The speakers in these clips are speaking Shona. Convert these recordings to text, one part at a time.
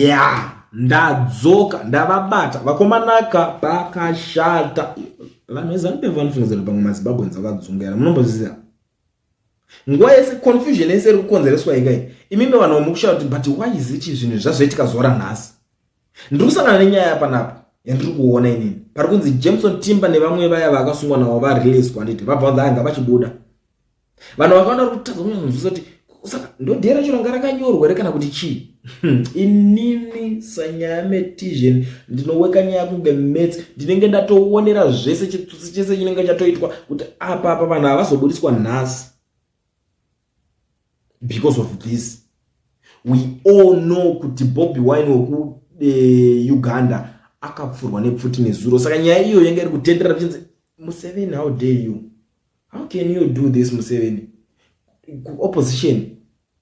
ya ndadzoka ndavabata vakomanaka vakashata vanhu vezanu vanofungidzira pamwe mazimbabwe vakadzungera munombozviziva nguva yese confusion yese iri kukonzereswa ikai imimi vanhu vamukushaura kuti but why is it zvinhu zvazoitika zora nhasi ndiri kusangana nenyaya yapanapa yandiri kuona inini pari kunzi Jameson Timber nevamwe vaya vakasungwa navo varelease kwanditi vabva vanzi anga vachibuda vanhu vakaona kutadza kunyanzvisa kuti saka ndodhera chiranga rakanyorwa kana kuti chii inini sanyaya metizhen ndinoweka nyaya kunge mets ndinenge ndatoonera zvese chitsutsi chese chinenge chatoitwa kuti apa vanhu havazobudiswa nhasi because of this. We all know kuti Bobi Wine woku Uganda akapfurwa nepfuti nezuro saka nyaya iyo yanga iri kutendera chinzi Museveni, how dare you, how can you do this Museveni? Opposition,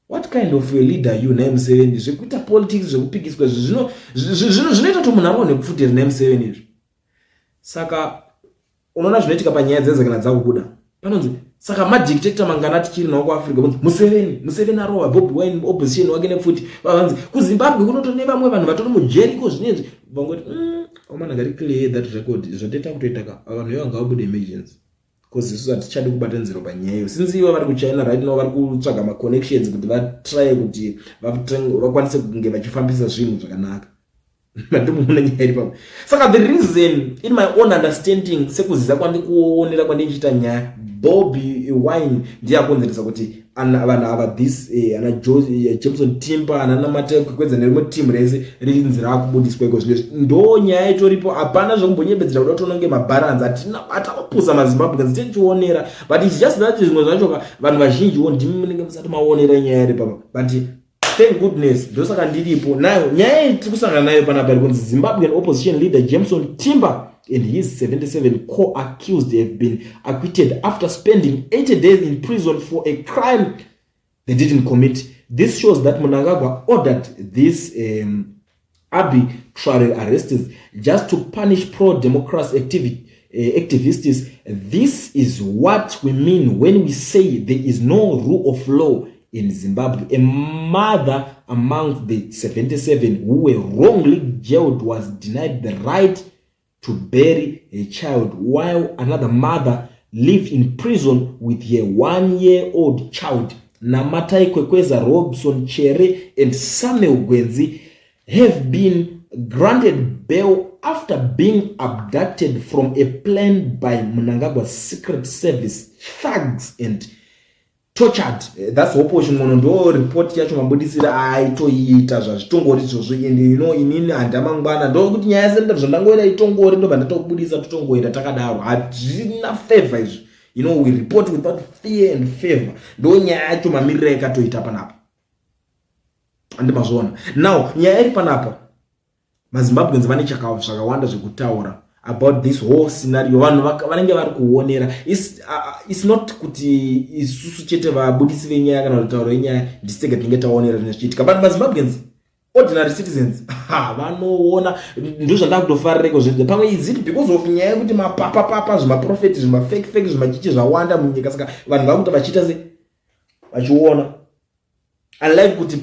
what kind of a leader you naye Museveni? Zvekuita politics zvekupikiswa zvinoita kuti munhu aone kupfutira naye Museveni. Saka unoona zvinoitika panyaya dzese kana dzakubuda panonzi saka madictator mangana tichiri nawo kuAfrica Museveni arova Bobi Wine opposition wake nepfuti vanzi kuZimbabwe kunotoneva vamwe vanhu vatori mujeriko zvinezvi vangoti omana gari clear that record zvoteta kutoita ka vanhu vanga vabude emergency because isu atichade kubata nziro panyayo since ivo vari kuChina right now vari kutsvaga ma connections kuti va try kuti vakwanise kunge vachifambisa zvinhu zvakanaka madumuna nyaya iri papo saka the reason in my own understanding sekuziza kwandikuonera kwandichita nyaya Bobi Wine ndiye akonzeresa kuti vanhu ava this ana Jameson Timber ana mate kwedza nerimwe team rese rinzira kubudiswa iko zvinezvi ndo nyaya itoripo hapana zvokumbonyebedzera kuti tononge mabalance atina atakupusa maZimbabwe tichionera but it's just that zvimwe zvacho vanhu vazhinji ndimunenge musati maonera nyaya iri papa but thank goodness ndosaka ndiripo nayo nyaya tiri kusangana nayo panapa iri kunzi Zimbabwean opposition leader Jameson Timber and his 77 co-accused have been acquitted after spending 80 days in prison for a crime they didn't commit. This shows that Mnangagwa ordered these arbitrary arrests just to punish pro-democracy activists. This is what we mean when we say there is no rule of law in Zimbabwe. A mother among the 77 who were wrongly jailed was denied the right to bury a child, while another mother lived in prison with her 1-year-old child. Namatai Kwekweza, Robson Chere, and Samuel Gwenzi have been granted bail after being abducted from a plane by Mnangagwa's Secret Service thugs and tortured. That's opposition monondo report yacho mabudisira aitoita zvazvitongori izvozvo and you know inini andamangwana ndo kuti nyaya senda zvandangoenda itongori ndo bandatobudisa totongoenda takadaro hazvina favor izvo you know we report without fear and favor ndo nyaya yacho mamirira yakatoita panapa andimazvona now nyaya iri panapa maZimbabweans vane zvakawanda zvekutaura about this whole scenario vanhu vanenge vari kuonera it's not kuti isusu chete vabudisi venyaya kana kutaura yenyaya ndisitege tinenge taonera zvichiitika but maZimbabweans ordinary citizens vanoona ndo zvandakutofarireko zvezve pamwe is it because of nyaya yekuti mapapapapa zvimaprofeti zvimafake zvimachichi zvawanda munyika saka vanhu vakuti vachiita se vachiona unlike kuti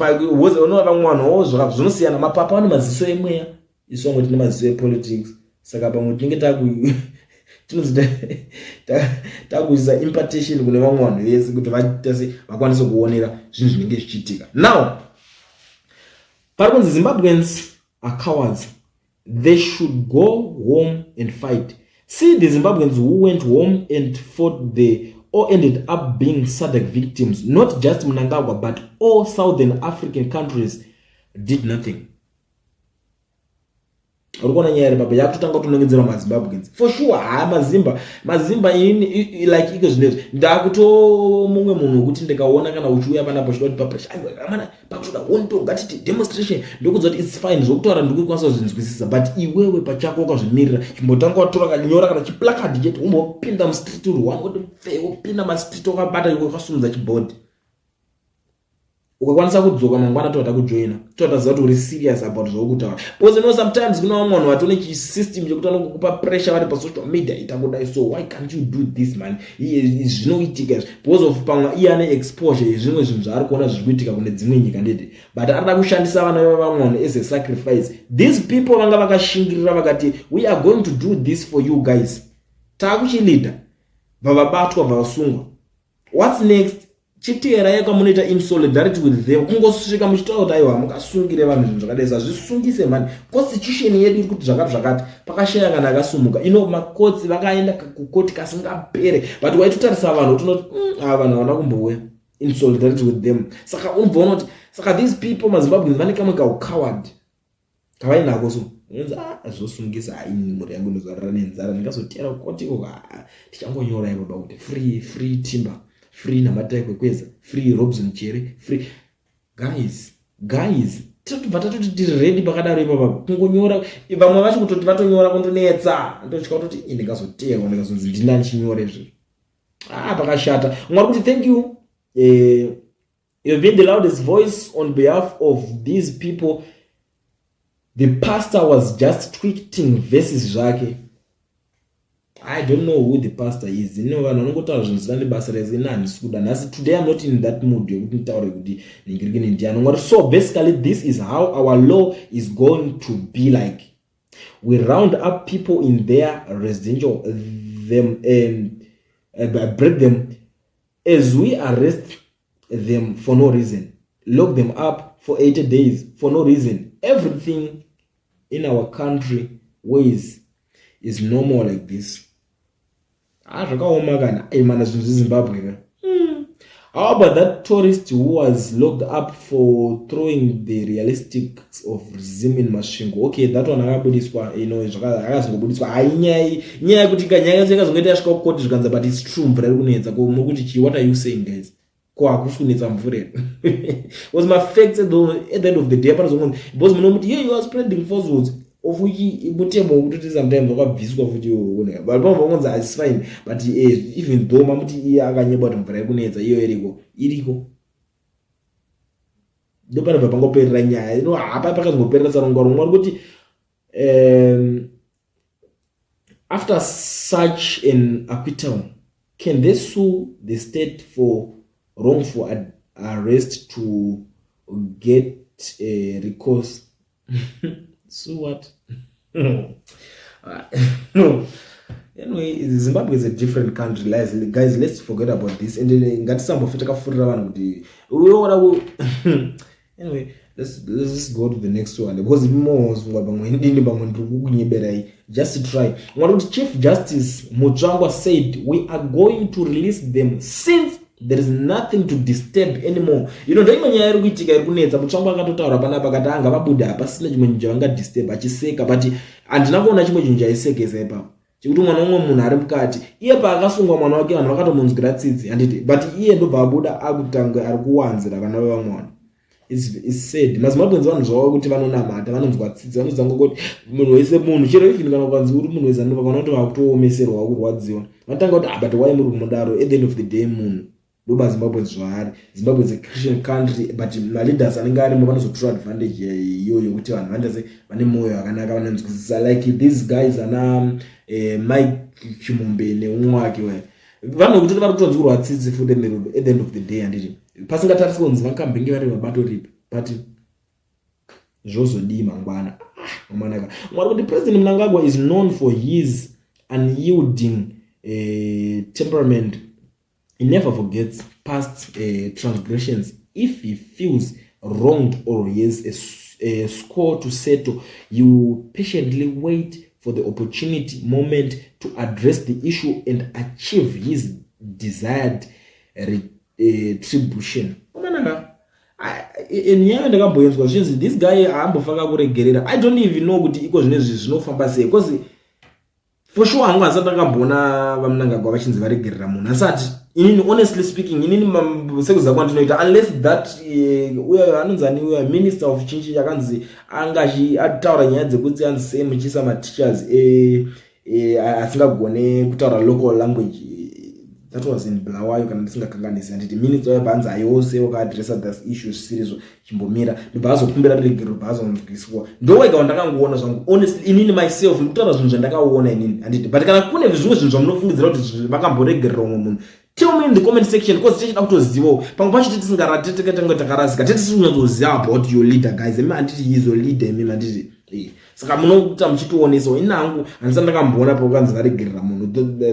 unoona vamwe vanhu zvinosiyana mapapa vane maziso emweya isu vamwe tine maziso epolitics saka pamwe tinenge takuisa impartation kune vamwe vanhu vese kuti vakwanise kuonera zvinhu zvinenge zvichiitika. Now pari kunzi Zimbabweans are cowards, they should go home and fight. See the Zimbabweans who went home and fought, they all ended up being SADC victims. Not just Mnangagwa but all Southern African countries did nothing. Urikona nyaya baba yakutanga kutonongedzera maZimbabweans for sure mazimba ini like iko zvinezvi ndakuto mumwe munhu ukuthi ndikaona kana uchiuya pana poshwa papa amana pakutoda wonto ngati demonstration ndokuti it's fine zvokutaura ndikukwanisa kuzvinzwisisa but iwewe pachako ukazvimirira chimbotanga watora kanyora kana chiplakadi chete umbopinda mustreet uri wanoti feo pinda mastreet wakabata ukasumudza chibodi ukakwanisa kudzoka mangwana tota kujoina totaziva kuti uri serious about zvokutaura because sometimes kuna vamwe vanhu vatone chisystem chekuti vanokupa pressure vari pasocial media itakudai, so why can't you do this man, zvinoitika because of pamwe iye ane exposure zvimwe zvinhu zvaari kuona zviri kuitika kune dzimwe nyika ndete, but arida kushandisa vana vevamwe vanhu as a sacrifice. These people vanga vakashingirira vakati we are going to do this for you guys, taakuchilida vavabatwa vavasungwa. What's next? Chitera yeka munoita in solidarity with them, kungosvika muchitaura kuti aiwa mukasungire vanhu zvinhu zvakadai, zvazvisungise mani. Constitution yedu iri kuti zvakati pakashaya kana akasumuka, makotsi vakaenda kukoti kasingapere, but waitotarisa vanhu tunoti vanhu havana kumbouya in solidarity with them. Saka unobvaona kuti saka these people maZimbabweans vane kamwe kaucoward kavainako, so unonzi zvosungisa mhuri yangu inozvarira nenzara, ndingazotera kukotiko tichangonyora ipo pakuti free timber, free namataikweza, free Robson Chere, free guys totobva tatoti tiri ready pakadaro ipapo kungonyora. Vamwe vacho kutoti vatonyora kundonetsa ndochika kutoti ndingazoteerwa ndikazonzi ndinani chinyora izvi pakashata. Mwari kuti thank you, you've been the loudest voice on behalf of these people. The pastor was just tweeting verses zvake. I don't know who the pastor is. Vanongotaura zvinhu zvisina nebasa rezinani sikuda nhasi. Today I'm not in that mood yekuti nitaure kuti ningirike ndiano. So basically this is how our law is going to be like. We round up people in their residential, break them as we arrest them for no reason, lock them up for 80 days for no reason. Everything in our country ways is normal like this. Zvakaoma kana mana zvinhu zveZimbabwe. How about that tourist who was locked up for throwing the realistics of Zimin Masvingo? Okay, that one akabudiswa, zvakazongobudiswa. Nyaya yekuti nyaya yakazongoita yasvika kukoti zvikanza, but it's true mvura iri kunetsa. Nokuti what are you saying guys? Ko hakusi kunetsa mvura ere? Was my facts at the end of the day panozongonzi because munomuti you are spreading falsehoods of which mutemo kuti sometimes wakabviswa futi uoneka, but pamwe is fine, but even though mamuti iye akanyeba kuti mvura iri kunetsa iyo iriko ndopanobva pangoperera nyaya hapa pakazongoperera sarongo rumwe kuti after such an acquittal can they sue the state for wrongful arrest to get a recourse? So what? No. Anyway, Zimbabwe is a different country. Guys, let's forget about this. And then got some of it. Anyway, let's just go to the next one because more just try. Chief Justice Muchangwa said we are going to release them since there is nothing to disturb anymore. Ndoimwe nyaya iri kuitika iri kunetsa. Muchangwa akatotaura panapa akati anga vabuda pasina chimwe chinhu chavanga disturb achiseka, but handina kuona chimwe chinhu chaisekesa ipapo chekuti mwana umwe munhu ari mukati. Iye paakasungwa mwana wake vanhu vakatomunzwira tsitsi handiti, but iye ndobva abuda akutanga ari kuwanzira vana vevamwe vanhu. It's said maZimbabweans vanhu zvavo kuti vanonamata vanonzwa tsitsi, vanodzanga kuti munhu wese munhu chero ifini kana ukanzi uri munhu wezanova kana kuti vakutomeserwa kurwadziwa vanotanga kuti but why muri kumudaro. At the end of the day munhu ndoba Zimbabweans zvaari. Zimbabwe is a Christian country, but my leaders anenge arimo vanozotora advantage iyoyo kuti vanhu vandase vane mwoyo wakanaka vanonzwisisa, like these guys ana Mike Chimombe neumwe wake vanhu kuti vari kutonzwirwa tsitsi futi at the end of the day handiti pasingatariswa kunzi vakambenge vari mabato ripi, but zvozodii mangwana amanaka. Mwari kuti President Mnangagwa is known for his unyielding temperament. He never forgets past transgressions. If he feels wronged or he has a score to settle, you patiently wait for the opportunity moment to address the issue and achieve his desired retribution. This guy ambofaka kuregerera. I don't even know kuti iko zvinezvi zvinofamba sei, because for sure hangu asati akambona vaMnangagwa vachinzi varegerera munhu asati. Honestly speaking, sekuza kwandinoita unless that uya anonzani uya minister of chinchi yakanzi angachi ataura nyaya dzekuti anzi muchisa ma teachers asingagone kutaura local language. that was in Bulawayo kana ndisingakanganisi anditi minutes webhanza yose wakaadressa this issue series chimbomira ndibhazo kumbira regero bhazo ndikiswa ndowega wandakangoona zvangu honestly inini myself ndikutaura zvinhu zvandakaona inini anditi but kana kune zvimwe zvinhu zvamunofungidzira kuti vakamboregerera umwe munhu tell me in the comment section because tichida kutozivawo pamwe pacho tisingaratitenge takarasika tetisinyazoziva about your leader guys imi handiti he is your leader imi handiti saka munokuta muchitionesawo inangu handisati ndakamboona pakukanzi varegerera munhu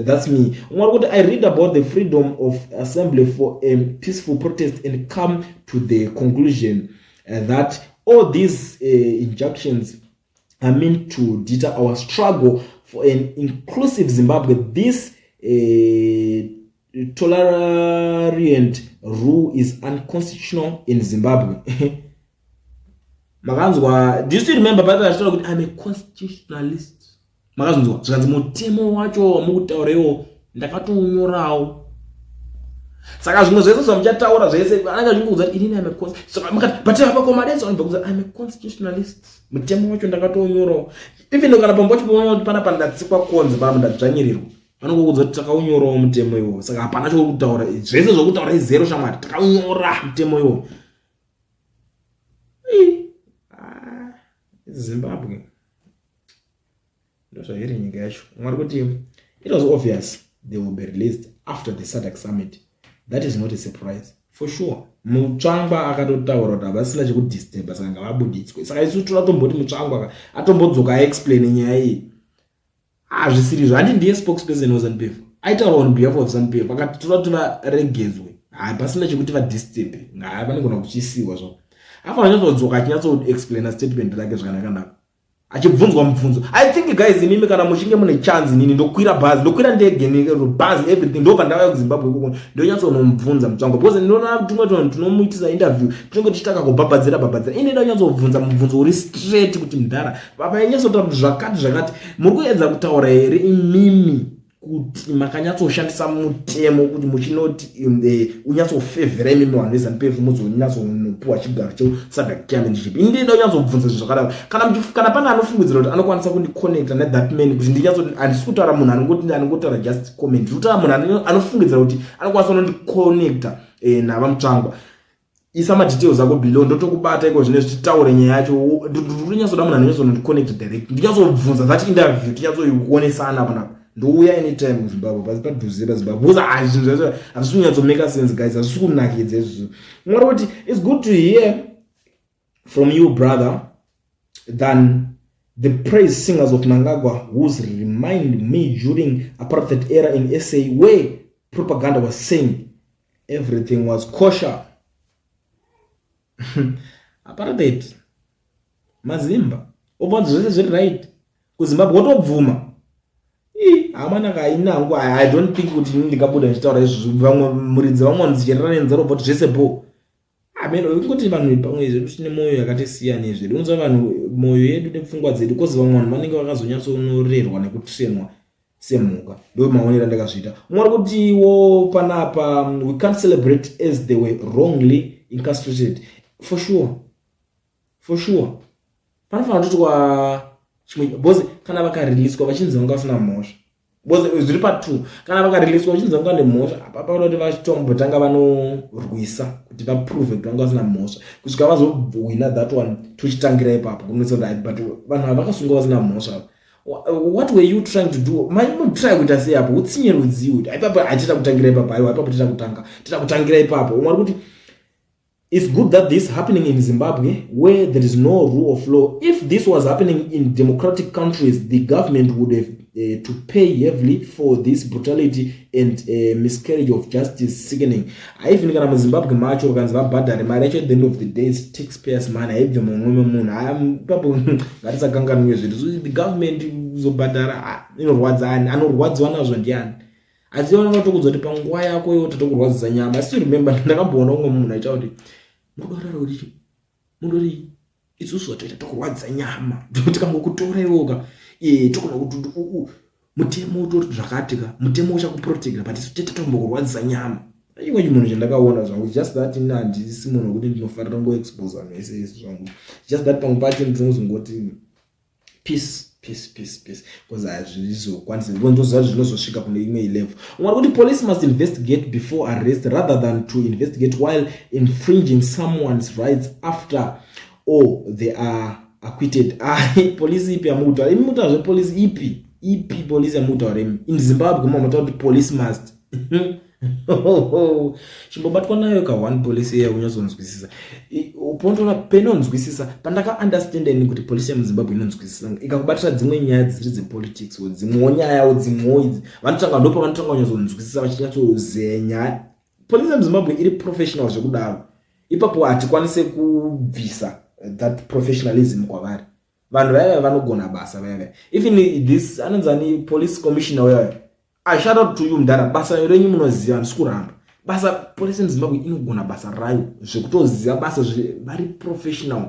that's me umwari kuti I read about the freedom of assembly for a peaceful protest and come to the conclusion that all these injunctions are meant to deter our struggle for an inclusive Zimbabwe. This tolerant rule is unconstitutional in Zimbabwe. Makanzwa, do you still remember that I'm a constitutionalist? Makanzwa, zvanzi mutemo wacho wamutaurawo ndakatonyorawo. Saka zvimwe zvese zvamuchataura zvese anenge zvingudza inini I'm a constitutionalist. But apakomadesa vanobva I'm a constitutionalist. Mutemo wacho ndakatonyorawo. Even kana pambochi pana pandatsikwa konzi pana ndadzvanyirirwa. Vanongokudza kuti takaunyorawo mutemo iwo. Saka hapana chokutaura. Zvese zvokutaura izero shamwari. Takaunyora mutemo iwo. Zimbabwe. Ndoto hiri nyika yacho. Mwari kuti it was obvious they will be released after the SADC summit. That is not a surprise. For sure. Mutsvangwa akatotaura kuti havasina chekudisturba saka ngavabuditswe. Saka isu totomboti mutsvangwa atombodzoka explain nyaya iyi. Zvisiri handii ndiye spokesperson waZANU-PF. Aitaura on behalf of ZANU-PF akati toda varegedzwe. Pasina chekuti vadisturbe. Vanogona kuchisiwa zvo. Afa anyatodzoka achinyatso explain statement rake zvakanaka. Achibvunzwa mubvunzo. I think guys inimi kana muchinge mune chance nini ndokwira bus, ndokwira ndege bus everything ndo pandauya kuZimbabwe ikoko ndonyatso nomubvunza mutsvango because ndinoona tumwe tunhu tunomuitisa interview tunenge tichitaka kubhabhadzira ine ndonyatso kubvunza mubvunzo uri straight kuti mudhara baba yenyatso taura zvakati muri kuedza kutaura here imimi kuti makanyatsoshandisa mutemo kuti muchinoti unyatsofevhera imimi vanhu veZANU-PF muzonyatsopuwa chigaro cheSADC championship. Ini ndonyatsobvunza zvinhu zvakadaro kana pana anofungidzira kuti anokwanisa kundiconnecta nethat man kuti ndinyatsoti handisi kutaura munhu anongotaura just comment ndikutaura munhu anofungidzira kuti anokwanisa kundiconnecta navamutsvangwa. Isa madetails ako below ndotokubata iko zvine zvitaure nyaya yacho ndonyatsoda munhu anonyatsokunondiconnecta direct ndinyatsobvunza that interview tinyatsoionesana panapa. Ndouya anytime muZimbabwe pasi padhuze paZimbabwe because hazvinhu zvacho hazvisi kunyatsomake sense guys, hazvisi kunakidza izvozvo. Mwari kuti it's good to hear from you brother than the praise singers of Mnangagwa who's remind me during apartheid era in SA where propaganda was saying everything was kosher. Apartheid mazimba obvanzi zvese zviri right kuZimbabwe wotobvuma. Amanaka inangu I don't think kuti ndikabuda ndichitaura izvozvo vamwe muridzi vamwe ndichicherana nenzaro but zvese bo ameno ingoti vanhu pamwe zvedu tine moyo yakatosiyana nezvedu unozwa vanhu moyo yedu nepfungwa dzedu kozi vamwe vanhu vanenge vakazonyatsonorerwa nekutrainwa semhuka ndo maonero ndakazviita. Mwari kutiwo panapa we can't celebrate as they were wrongly incarcerated. For sure panofanira kuti kwa chimwe bozi kana vakariliswa vachinzi vanga vasina mhosva bozi zviri pa2 kana vakariliswa vachinzi vanga vane mhosva apapa vanoti vachitombotanga vanorwisa kuti vaprove kuti vanga vasina mhosva kusvika vazowina that one tochitangira ipapo kunoita kuti but vanhu havakasunga vasina mhosva. What were you trying to do? Try kuita sei apo utsinye rudziwo kuti ipapo atita kutangira ipapo aiwa ipapo tita kutangira ipapo. Umwari kuti it's good that this is happening in Zimbabwe where there is no rule of law. If this was happening in democratic countries, the government would have to pay heavily for this brutality and miscarriage of justice sickening. I even kana muZimbabwe macho kanzi vabhadhare mari yacho at the end of the day it taxpayers money haibve mumwe munhu ipapo ngatisakanganwe zvedu. The government zobhadhara inorwadza ani anorwadziwa nazvo ndiani asiona vatokudzwa kuti panguva yako iwo tokurwadzisa nyama. I still remember ndakamboona umwe munhu aita kuti munorara kuti munori isusu watoita tokurwadzisa nyama tikangokutora iwoka tokona kuti mutemo utori zvakatika mutemo uchakuprotecta but isu tete tombokurwadzisa nyama. Imwe munhu chandakaona zvangu just that handisi munhu kuti ndinofanira ngoexpose vanhu vese zvangu just that pamwe pacho ndinozongoti peace because azvizokwanisa ndozva zvinozosvika kune imwe level. Umwe kuti police must investigate before arrest rather than to investigate while infringing someone's rights after they are acquitted. Police ipi yamuta imuta police ipi police yamuta remi in Zimbabwe mama kuti police must chimbobatwa nayo ka one police here unyazonzwisisa upontora penonzwisisa pandaka understanding kuti police mu Zimbabwe inonzwisisa ikakubatira dzimwe nyaya dziri dze politics dzimwe nyaya dzimwe idzi vanotanga ndopa vanotanga unyazonzwisisa vachinyatsouzenya. Police mu Zimbabwe iri professional zvekudaro ipapo atikwanise kubvisa that professionalism kwavari vanhu vaya vanogona basa vaya even this anonzani police commissioner waya I shout out to you mdara basa renyu munoziva ndisikuramba basa police muZimbabwe inogona basa rayo zvekutoziva basa very professional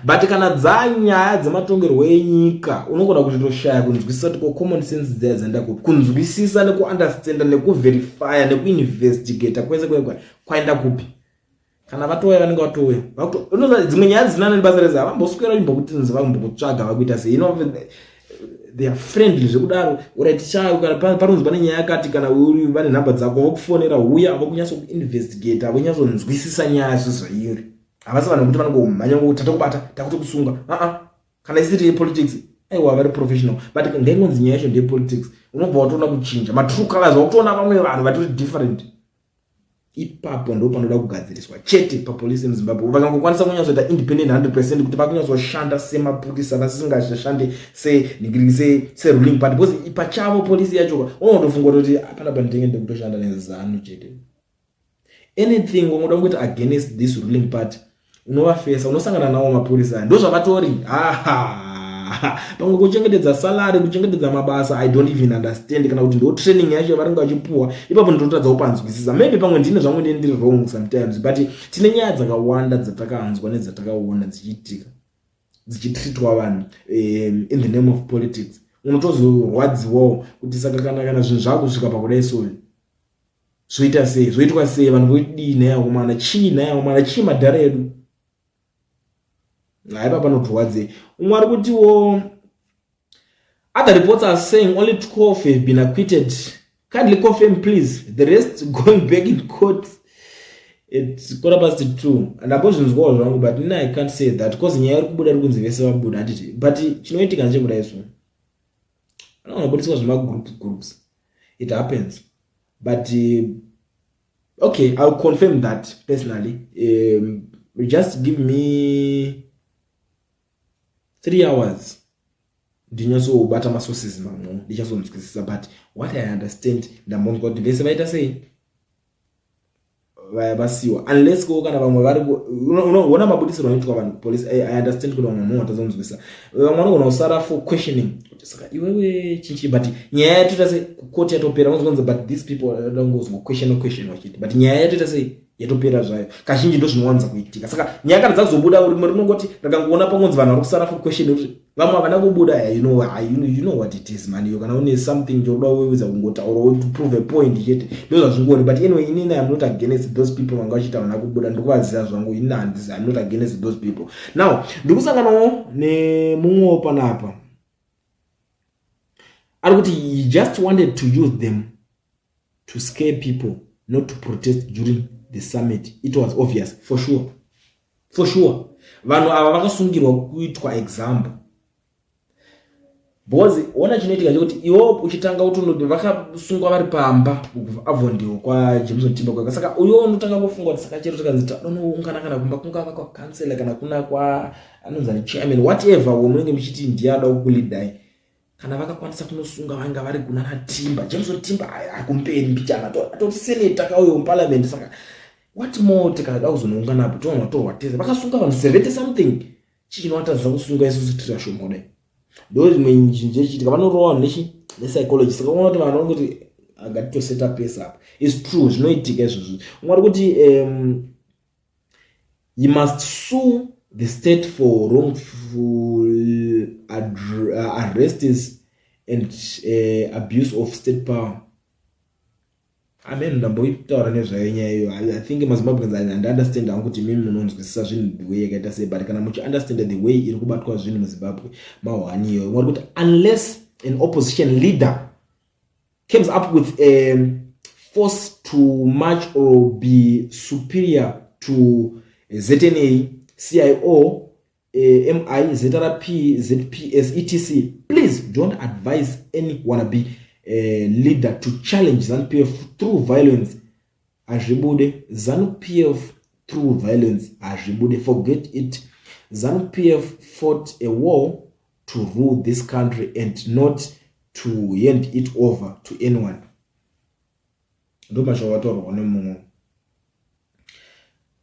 but kana dzanyaya dzematongerwo enyika unogona kutoshaya kunzwisisa kuti common sense dzenda kunzwisisa nekuunderstand nekuverify nekuinvestigate kwese kwaenda kupi kana vatoya vanenge vatoya unoza dzimwe nyaya dzinana nebasa reza vamboswera imbokutinzi vambokutsvaga vakuita sei they are friendly zvekudaro urati chayo kana parunzi pane nyaya yakati kana uri vane nhamba dzako vokufonera uya vokunyatso investigate vonyatso nyaya zvairi havasi vanhu kuti vanongomhanya ngokuti tatakubata takutokusunga kana isiri politics aiwa vari professional but ngaingonzi nyaya yacho ndeye politics unobva watoona kuchinja matrue colors wakutoona vamwe vanhu vatori different. Ipapo ndo panoda kugadziriswa chete papolice muZimbabwe vakangokwanisa kunyatsoita independent 100% kuti vakunyatsoshanda semapurisa vasingashande se ruling party because ipachavo police yacho unotofunga kuti apana pandenge ndekutoshanda nezano chete anything ungoda kuti against this ruling party unovafesa unosangana nawo mapurisa ndo zvakatori pamwe kuchengetedza salary kuchengetedza mabasa I don't even understand kana kuti ndo training yacho varinga vachipuwa ipapo ndotadza kupanzwisisa maybe pamwe ndine zvamwe ndiri wrong sometimes but tine nyaya dzakawanda dzatakaanzwa nedzatakaona dzichiitika dzichitreatwa vanhu in the name of politics unotozorwadziwawo kuti saka kana zvinhu zvakusvika pakudai so zvoita sei zvoitwa sei vanhu vodii nayo kumana chii nayo kumana chii madhara edu ngaipa panotorwadze umwe ari kutiwo other reports are saying only 12 have been acquitted. Kindly confirm please the rest going back in court at 2:15 and abortions go wrong but I can't say that because nyaya iri kubuda iri kunzi vese vabuda atiti but chinoitika nje kudai so anobudziswa zvema groups it happens but okay I'll confirm that personally. Just give me 3 hours ndinyatsobata masources mamwe ndichazonzwisisa but what I understand ndambonzwa kuti vese vaita sei vasiwa unless ko kana vamwe vari unoona mabudisiro anoitwa vanhu police I understand kuti vamwe watazonzwisisa vamwe vanogona kusara for questioning kuti saka iwewe chichi but nyaya yatoita sei court yatopera unozonza but these people don't go question wachiti but nyaya yatoita sei yatopera zvayo kazhinji ndo zvinowanza kuitika saka nyaya kana dzazobuda uri rinongoti rakangoona pamwenzi vanhu vari kusara for question kuti vamwe havana kubuda you know what it is man you kana une something jokuda weweza kungotaura to prove a point chete ndo zvazvingori but anyway inini I'm not against those people vanga vachita vana kubuda ndikuvaziva zvangu inini I'm not against those people. Now ndikusanganawo nemumwe panapa ari kuti he just wanted to use them to scare people not to protest during the summit. It was obvious for sure vanhu ava vakasungirwa kuitwa example because ona chinoitika kuti iwo uchitanga kuti vakasungwa vari pamba avondiwa kwa Jameson Timber kwa saka uyo unotanga kufunga kuti saka chero takanzita unoungana kana kumba kunga kwa council kana kuna kwa anonzani chairman whatever womunenge muchiti ndiyada ukuleadai kana vakakwanisa kunosunga vanga vari kuna Timber Jameson Timber akumpeni mbichana atoti senator kauyo parliament saka what more tikada kuzonoungana apo tona wateza vakasunga vanhu 70 something chichinowatadza kusunga isusu tirashomodai ndo rimwe njinje chitika vanorowa nepsychology saka unoona kuti vanhu vanoti agatito set up pace up is true zvinoitika izvozvo umwe kuti you must sue the state for wrongful arrests and abuse of state power. amen ndamboitaura nezvayo nyaya iyo. I think mazimbabweans understand hangu kuti mimi munonzwisisa zvinhu the way yakaita sei, but kana muchi understand the way iri kubatwa zvinhu muZimbabwe mahwani iyo ngori kuti unless an opposition leader comes up with a force to march or be superior to ZNA, CIO, MI, ZRP, ZPS, etc. Please don't advise any wannabe leader to challenge ZANU-PF through violence. Ajibude, ZANU-PF through violence. Ajibude, forget it. ZANU-PF fought a war to rule this country and not to hand it over to anyone. Ndo mashoko atorwa nemunhu.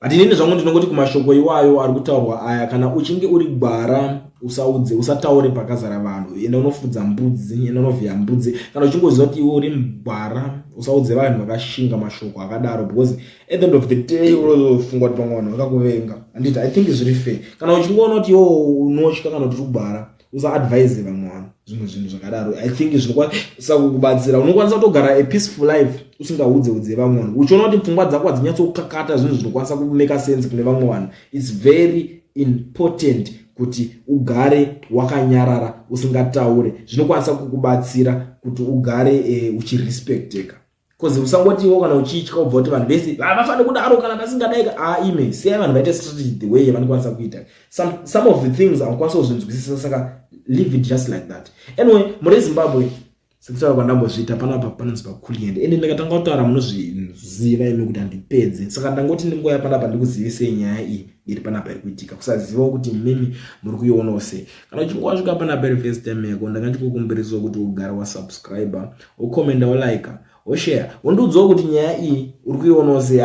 Atinini zvangu ndinongoti kumashoko iwayo ari kutaurwa aya, kana uchinge uri gwara usataure pakazara vanhu, enda unofudza mbudzi, enda unovhiya mbudzi. Kana uchingoziva kuti iwe uri gwara usaudze vanhu vakashinga mashoko akadaro, because at the end of the day unofungwa kuti pamwe vanhu vakakuvenga. Anditi I think zviri fair. Kana uchingoona kuti iwe unotya kana kuti uri gwara usaadvise vamwe vanhu zvimwe zvinhu zvakadaro. I think zvinokwanisa kukubatsira. Unokwanisa kutogara a peaceful life usingaudze vamwe vanhu, uchiona kuti pfungwa dzako hadzinyatso zvinhu zvinokwanisa kumeka sense kune vamwe vanhu. It's very important kuti ugare wakanyarara usingataure. Zvinokwanisa kukubatsira kuti ugare uchirespecteka. Because usangoti iwo kana uchitya ubva kuti vanhu vese vafane kudaro kana vasingadaika ime sei vanhu vaite strategy the way yavanokwanisa kuita. Some of the things akwanisa kuzvinzwisisa, saka leave it just like that. Anyway, muri Zimbabwe sekutaura kwandambozviita panapa panonzi pakuliende, ende ndakatanga kutaura munozviziva imi kuti handipedze, saka ndangoti ndingoya panapa ndikuzivisei nyaya iyi iri panapa iri kuitika, kusaziva kuti mimi muri kuionawo sei. Kana uchinge wasvika panapa iri first time yako, ndangandikukumbirisawo kuti ugare wasubscriber, ukomenda, ulike, ushare, undiudzawo kuti nyaya iyi uri kuionawo sei.